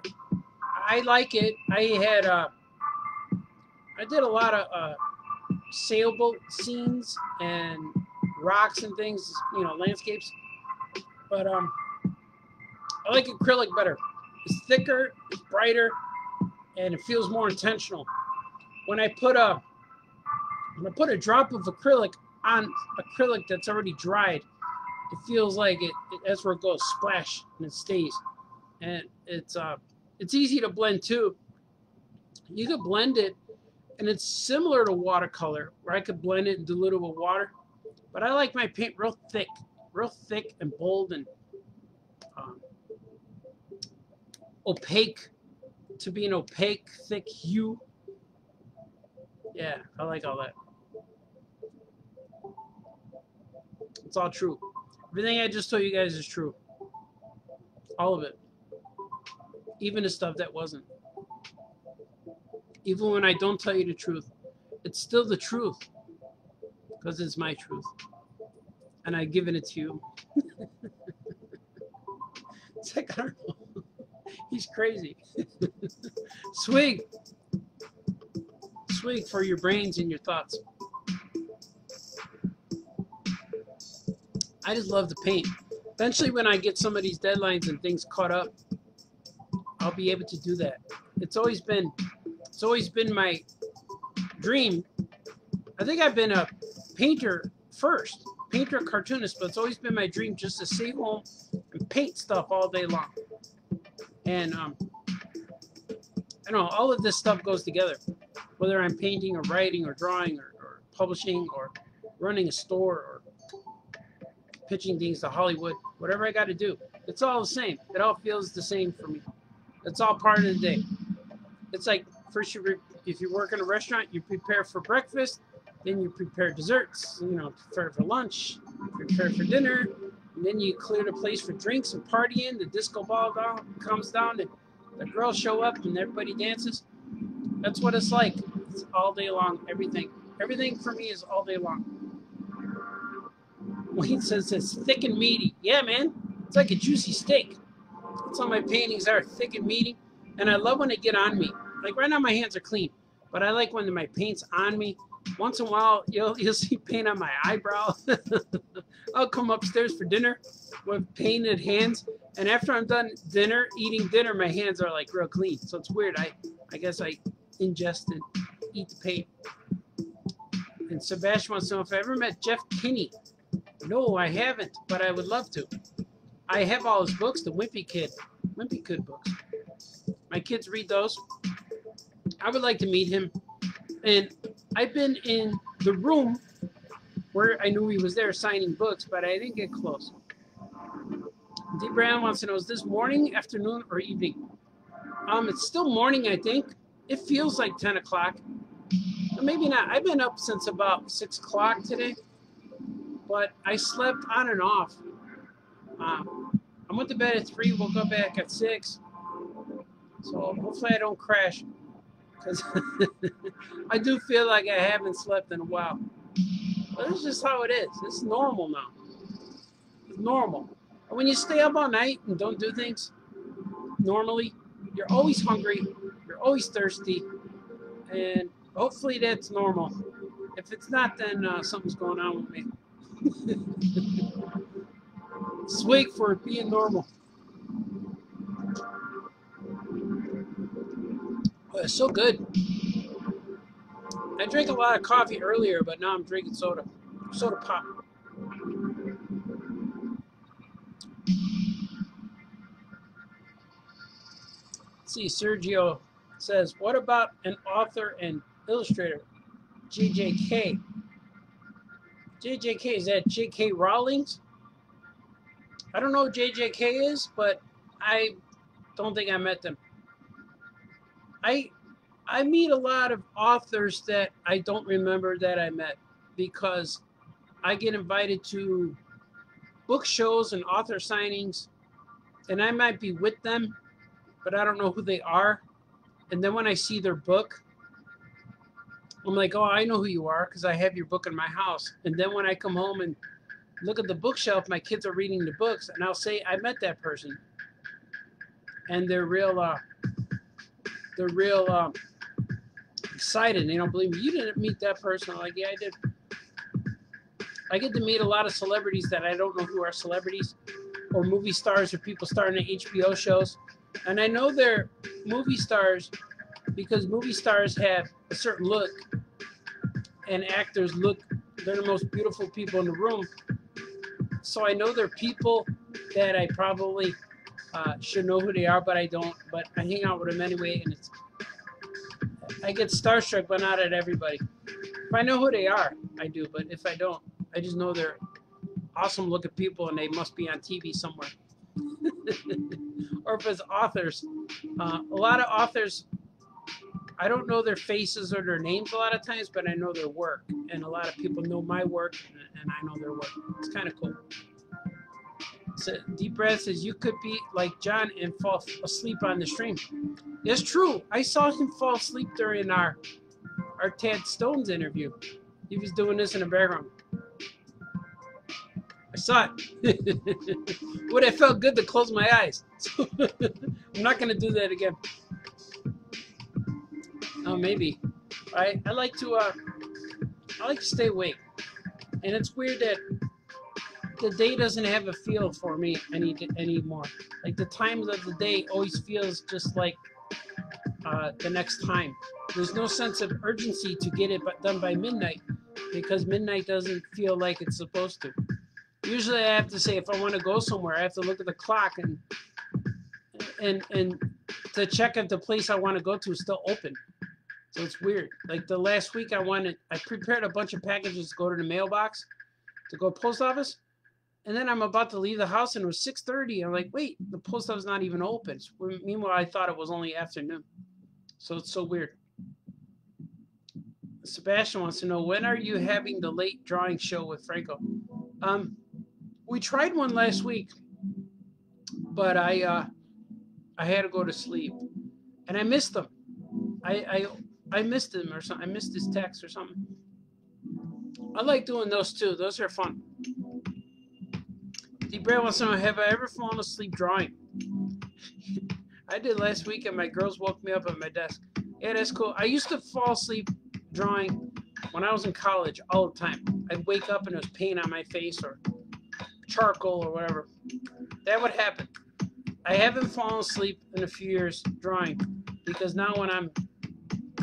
I like it. I did a lot of sailboat scenes and rocks and things, landscapes. But I like acrylic better. It's thicker, it's brighter, and it feels more intentional. When I put a drop of acrylic on acrylic that's already dried, it feels like that's where it goes, splash, and it stays. And it's easy to blend too. You could blend it, and it's similar to watercolor, where I could blend it and dilute it with water. But I like my paint real thick and bold and opaque, to be an opaque, thick hue. Yeah, I like all that. It's all true. Everything I just told you guys is true. All of it. Even the stuff that wasn't. Even when I don't tell you the truth, it's still the truth. Because it's my truth. And I've given it to you. It's like, I don't know. He's crazy. Swig. Swig for your brains and your thoughts. I just love to paint. Eventually, when I get some of these deadlines and things caught up, I'll be able to do that. It's always been my dream. I think I've been a painter first, painter, cartoonist, but it's always been my dream just to stay home and paint stuff all day long. And I know all of this stuff goes together, whether I'm painting or writing or drawing or publishing or running a store or pitching things to Hollywood, whatever I got to do. It's all the same. It all feels the same for me. It's all part of the day. It's like, first, if you work in a restaurant, you prepare for breakfast, then you prepare desserts, prepare for lunch, prepare for dinner, and then you clear the place for drinks and partying. The disco ball comes down, and the girls show up, and everybody dances. That's what it's like. It's all day long, everything. Everything for me is all day long. Wayne says it's thick and meaty. Yeah, man. It's like a juicy steak. That's how my paintings are, thick and meaty. And I love when they get on me. Like right now my hands are clean. But I like when my paint's on me. Once in a while, you'll see paint on my eyebrow. I'll come upstairs for dinner with painted hands. And after I'm done eating dinner, my hands are like real clean. So it's weird. I guess I ingest and eat the paint. And Sebastian wants to know if I ever met Jeff Kinney. No, I haven't, but I would love to. I have all his books, the Wimpy Kid books. My kids read those. I would like to meet him. And I've been in the room where I knew he was there signing books, but I didn't get close. D. Brown wants to know, is this morning, afternoon, or evening? It's still morning, I think. It feels like 10 o'clock. Maybe not. I've been up since about 6 o'clock today, but I slept on and off. I went to bed at 3, woke up back at 6. So hopefully I don't crash, because I do feel like I haven't slept in a while. But it's just how it is. It's normal now. It's normal. And when you stay up all night and don't do things normally, you're always hungry, you're always thirsty, and hopefully that's normal. If it's not, then something's going on with me. Swig for being normal. Oh, it's so good. I drank a lot of coffee earlier, but now I'm drinking soda pop. Let's see, Sergio says, what about an author and illustrator? JJK. JJK, is that J.K. Rowling's? I don't know who JJK is, but I don't think I met them. I meet a lot of authors that I don't remember that I met, because I get invited to book shows and author signings, and I might be with them, but I don't know who they are. And then when I see their book, I'm like, oh, I know who you are because I have your book in my house. And then when I come home and look at the bookshelf, my kids are reading the books, and I'll say, I met that person. And they're real excited. They don't believe me. You didn't meet that person. I'm like, yeah, I did. I get to meet a lot of celebrities that I don't know who are celebrities, or movie stars, or people starring in HBO shows. And I know they're movie stars because movie stars have a certain look, and actors look, they're the most beautiful people in the room. So I know they're people that I probably should know who they are, but I don't. But I hang out with them anyway, and I get starstruck, but not at everybody. If I know who they are, I do. But if I don't, I just know they're awesome looking people, and they must be on TV somewhere. Or if it's authors, a lot of authors, I don't know their faces or their names a lot of times, but I know their work, and a lot of people know my work, and I know their work. It's kind of cool. So Deep Breath says, you could be like John and fall asleep on the stream. It's true. I saw him fall asleep during our Tad Stone's interview. He was doing this in the background. I saw it. Would have felt good to close my eyes. I'm not going to do that again. Oh, maybe. I like to stay awake. And it's weird that the day doesn't have a feel for me anymore. Like the times of the day always feels just like the next time. There's no sense of urgency to get it done by midnight, because midnight doesn't feel like it's supposed to. Usually I have to say, if I want to go somewhere, I have to look at the clock and to check if the place I want to go to is still open. So it's weird. Like the last week I prepared a bunch of packages to go to the mailbox, to go post office. And then I'm about to leave the house, and it was 6:30. I'm like, wait, the post office is not even open. Meanwhile, I thought it was only afternoon. So it's so weird. Sebastian wants to know, when are you having the late drawing show with Franco? We tried one last week, but I had to go to sleep, and I missed them. I missed him or something. I missed his text or something. I like doing those too. Those are fun. Brad wants to know, have I ever fallen asleep drawing? I did last week, and my girls woke me up at my desk. Yeah, that's cool. I used to fall asleep drawing when I was in college all the time. I'd wake up and there was paint on my face or charcoal or whatever. That would happen. I haven't fallen asleep in a few years drawing, because now when I'm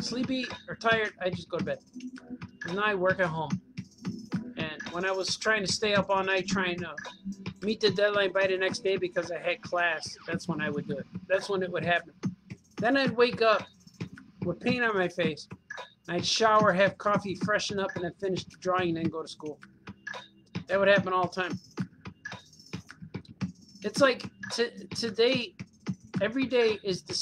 sleepy or tired, I just go to bed. And now I work at home. And when I was trying to stay up all night trying to meet the deadline by the next day because I had class, that's when I would do it. That's when it would happen. Then I'd wake up with paint on my face. I'd shower, have coffee, freshen up, and then finish the drawing and then go to school. That would happen all the time. It's like today, every day is the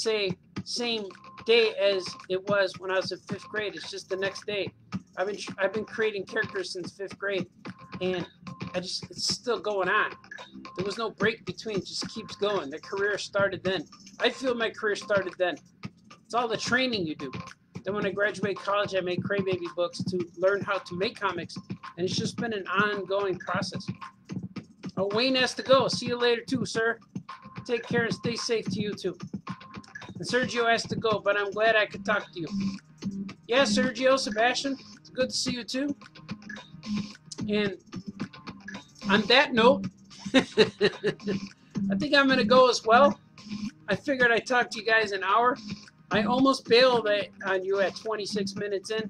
same day as it was when I was in 5th grade. It's just the next day. I've been creating characters since 5th grade, and it's still going on. There was no break between. It just keeps going. The career started then. I feel my career started then. It's all the training you do. Then when I graduated college, I made Crybaby books to learn how to make comics, and it's just been an ongoing process. Oh, Wayne has to go. See you later too, sir. Take care and stay safe to you too. And Sergio has to go, but I'm glad I could talk to you. Yeah, Sergio, Sebastian, it's good to see you too. And on that note, I think I'm going to go as well. I figured I'd talk to you guys an hour. I almost bailed on you at 26 minutes in,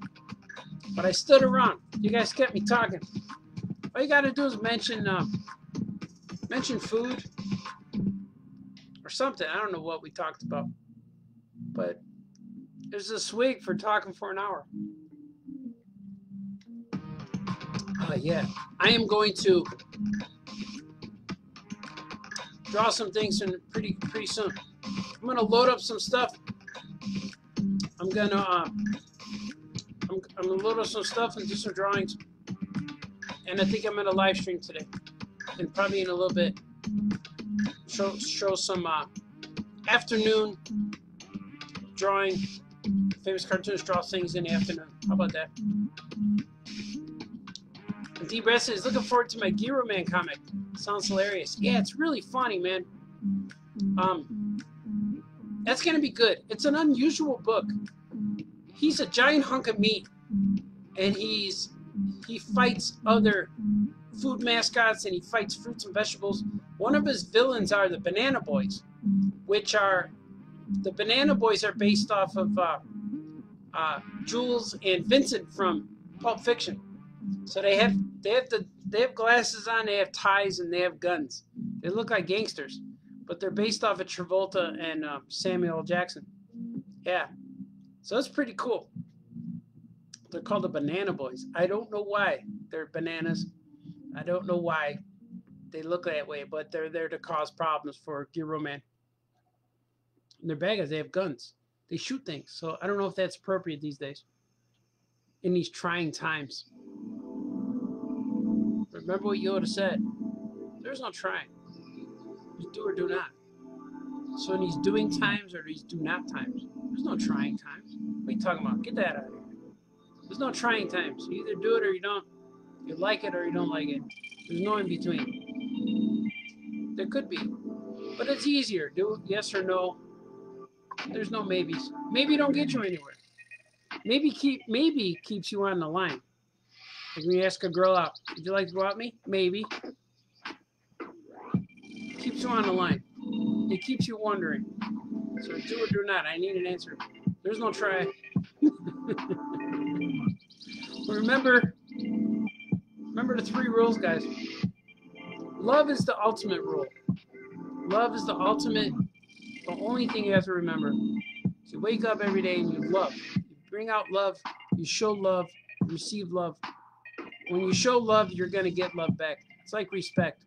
but I stood around. You guys kept me talking. All you got to do is mention food or something. I don't know what we talked about, but there's a swig for talking for an hour. Yeah, I am going to draw some things in pretty soon. I'm gonna load up some stuff. I'm gonna load up some stuff and do some drawings. And I think I'm gonna live stream today, and probably in a little bit show some afternoon drawing. Famous cartoonist draw things in the afternoon. How about that? And D. Brett says, looking forward to my Giro Man comic. Sounds hilarious. Yeah, it's really funny, man. That's gonna be good. It's an unusual book. He's a giant hunk of meat, and he fights other food mascots, and he fights fruits and vegetables. One of his villains are the Banana Boys, which are the Banana Boys are based off of Jules and Vincent from Pulp Fiction. So they have glasses on, they have ties, and they have guns. They look like gangsters, but they're based off of Travolta and Samuel L. Jackson. Yeah, so it's pretty cool. They're called the Banana Boys. I don't know why they're bananas. I don't know why they look that way, but they're there to cause problems for Giro Man. And they're bad guys. They have guns. They shoot things. So I don't know if that's appropriate these days in these trying times. Remember what Yoda said. There's no trying. Just do or do not. So in these doing times or these do not times, there's no trying times. What are you talking about? Get that out of here. There's no trying times. You either do it or you don't. You like it or you don't like it. There's no in between. There could be. But it's easier. Do yes or no. There's no maybes. Maybe don't get you anywhere. Maybe keeps you on the line. Like when you ask a girl out, would you like to go out with me? Maybe. Keeps you on the line. It keeps you wondering. So do or do not. I need an answer. There's no try. Remember the 3 rules, guys. Love is the ultimate rule. Love is the ultimate. The only thing you have to remember. So you wake up every day and you love. You bring out love. You show love. You receive love. When you show love, you're going to get love back. It's like respect.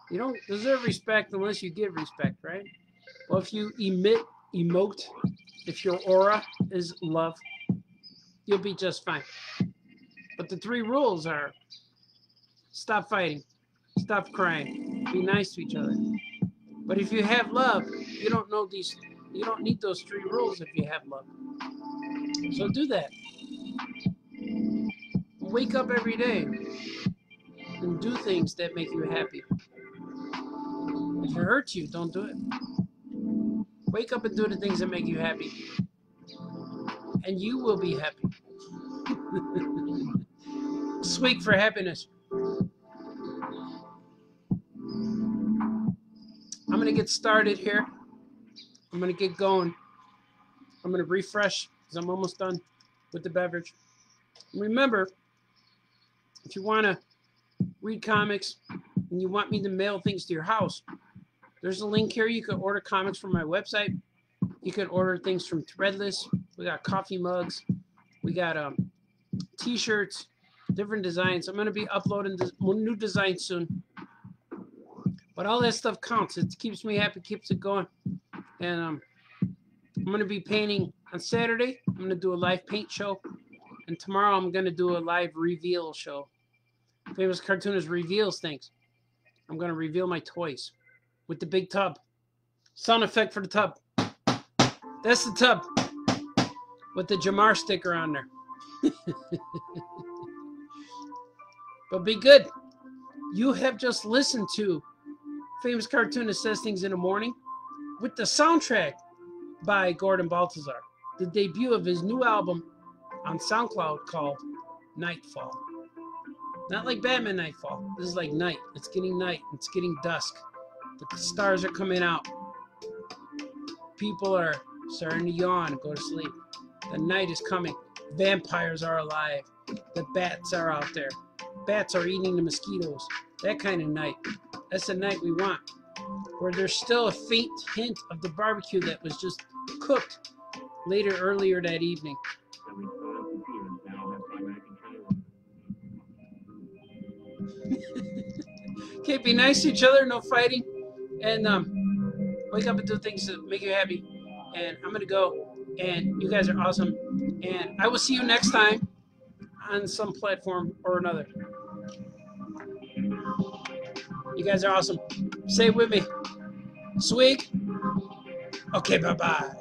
You don't deserve respect unless you give respect, right? Well, if you emote, if your aura is love, you'll be just fine. But the 3 rules are stop fighting, stop crying, be nice to each other. But if you have love, you don't need those 3 rules if you have love. So do that. Wake up every day and do things that make you happy. If it hurts you, don't do it. Wake up and do the things that make you happy. And you will be happy. Swig for happiness. I'm going to get started here. I'm going to get going. I'm going to refresh because I'm almost done with the beverage. And remember, if you want to read comics and you want me to mail things to your house, there's a link here. You can order comics from my website. You can order things from Threadless. We got coffee mugs. We got t-shirts, different designs. I'm going to be uploading new designs soon. But all that stuff counts. It keeps me happy, keeps it going. And I'm going to be painting On Saturday, I'm going to do a live paint show. And tomorrow, I'm going to do a live reveal show. Famous Cartoonist reveals things. I'm going to reveal my toys with the big tub. Sound effect for the tub. That's the tub with the Jamar sticker on there. But be good. You have just listened to Famous Cartoonist Says Things in the Morning with the soundtrack by Gordon Baltazar, the debut of his new album on SoundCloud called Nightfall. Not like Batman Nightfall. This is like night. It's getting night. It's getting dusk. The stars are coming out. People are starting to yawn and go to sleep. The night is coming. Vampires are alive. The bats are out there. Bats are eating the mosquitoes. That kind of night. That's the night we want. Where there's still a faint hint of the barbecue that was just cooked earlier that evening. Okay, be nice to each other, no fighting, and wake up and do things that make you happy. And I'm gonna go, and you guys are awesome, and I will see you next time on some platform or another. You guys are awesome. Say it with me. Swig. Okay, bye-bye.